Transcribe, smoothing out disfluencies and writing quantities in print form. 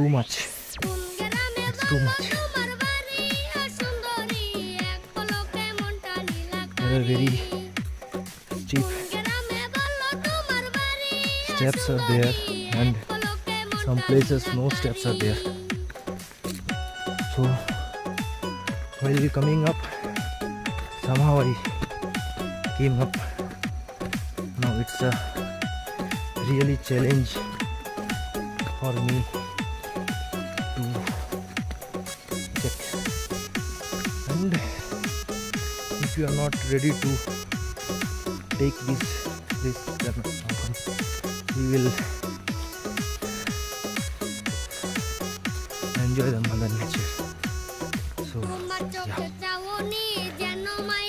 too much. It's too much. There are very steep steps are there, and some places no steps are there. So while we coming up, somehow I came up. Now it's a really challenge for me to check. And if you are not ready to take this risk, then we will enjoy the mother nature.